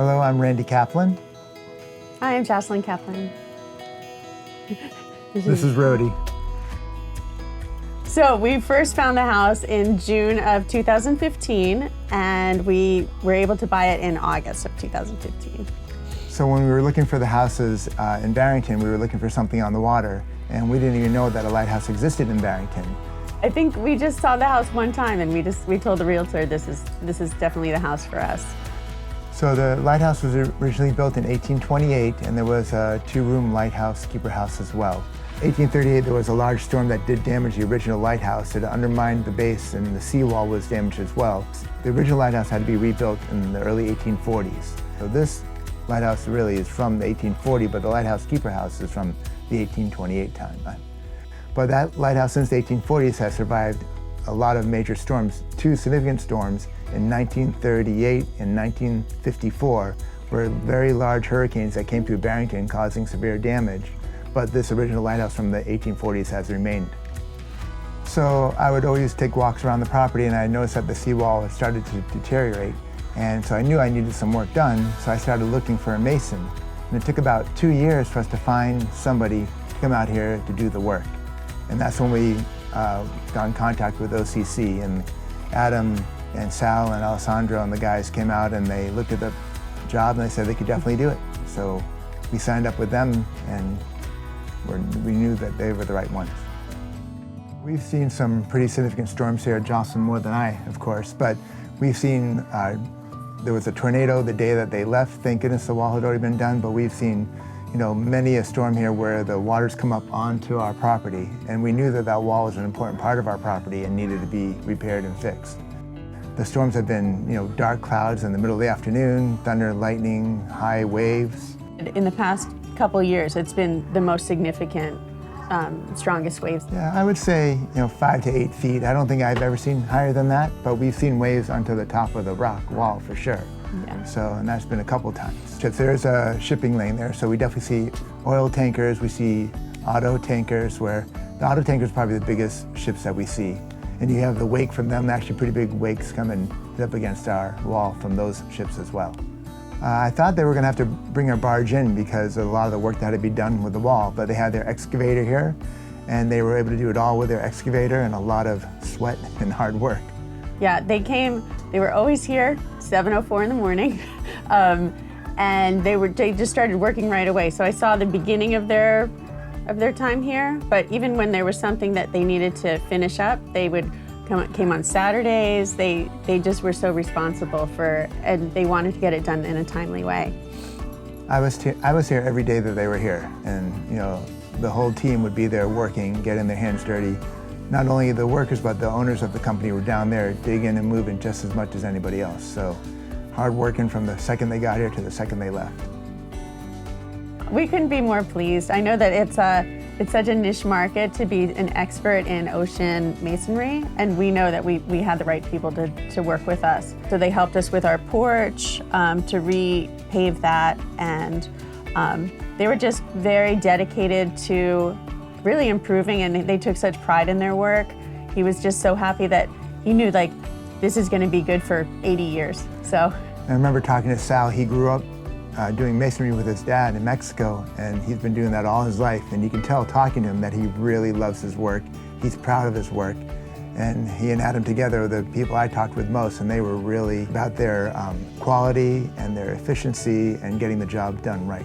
Hello, I'm Randy Kaplan. Hi, I'm Jocelyn Kaplan. This is Rhodey. So we first found the house in June of 2015, and we were able to buy it in August of 2015. So when we were looking for the houses in Barrington, we were looking for something on the water, and we didn't even know that a lighthouse existed in Barrington. I think we just saw the house one time, and we told the realtor this is definitely the house for us. So the lighthouse was originally built in 1828, and there was a two-room lighthouse keeper house as well. 1838, there was a large storm that did damage the original lighthouse. It undermined the base, and the seawall was damaged as well. The original lighthouse had to be rebuilt in the early 1840s. So this lighthouse really is from the 1840, but the lighthouse keeper house is from the 1828 time. But that lighthouse since the 1840s has survived a lot of major storms. Two significant storms in 1938 and 1954 were very large hurricanes that came through Barrington causing severe damage. But this original lighthouse from the 1840s has remained. So I would always take walks around the property, and I noticed that the seawall had started to deteriorate. And so I knew I needed some work done, so I started looking for a mason. And it took about 2 years for us to find somebody to come out here to do the work. And that's when we got in contact with OCC, and Adam and Sal and Alessandro and the guys came out and they looked at the job and they said they could definitely do it. So we signed up with them, and we knew that they were the right ones. We've seen some pretty significant storms here, Jocelyn more than I, of course, but we've seen, there was a tornado the day that they left. Thank goodness the wall had already been done, but we've seen many a storm here where the water's come up onto our property, and we knew that that wall was an important part of our property and needed to be repaired and fixed. The storms have been, dark clouds in the middle of the afternoon, thunder, lightning, high waves. In the past couple years, it's been the most significant, strongest waves. Yeah, I would say, 5 to 8 feet. I don't think I've ever seen higher than that, but we've seen waves onto the top of the rock wall for sure. Yeah. So, and that's been a couple times. There's a shipping lane there, so we definitely see oil tankers, we see auto tankers, where the auto tanker is probably the biggest ships that we see. And you have the wake from them, actually pretty big wakes coming up against our wall from those ships as well. I thought they were going to have to bring a barge in because of a lot of the work that had to be done with the wall, but they had their excavator here, and they were able to do it all with their excavator and a lot of sweat and hard work. Yeah, they were always here, 7:04 in the morning, and they just started working right away. So I saw the beginning of their time here, but even when there was something that they needed to finish up, they would came on Saturdays. They just were so responsible and they wanted to get it done in a timely way. I was here every day that they were here, and the whole team would be there working, getting their hands dirty. Not only the workers, but the owners of the company were down there digging and moving just as much as anybody else. So hard working from the second they got here to the second they left. We couldn't be more pleased. I know that it's such a niche market to be an expert in ocean masonry, and we know that we had the right people to work with us. So they helped us with our porch, to repave that, and they were just very dedicated to really improving, and they took such pride in their work. He was just so happy that he knew this is going to be good for 80 years. So I remember talking to Sal. He grew up doing masonry with his dad in Mexico, and he's been doing that all his life, and you can tell talking to him that he really loves his work. He's proud of his work, and he and Adam together are the people I talked with most, and they were really about their quality and their efficiency and getting the job done right.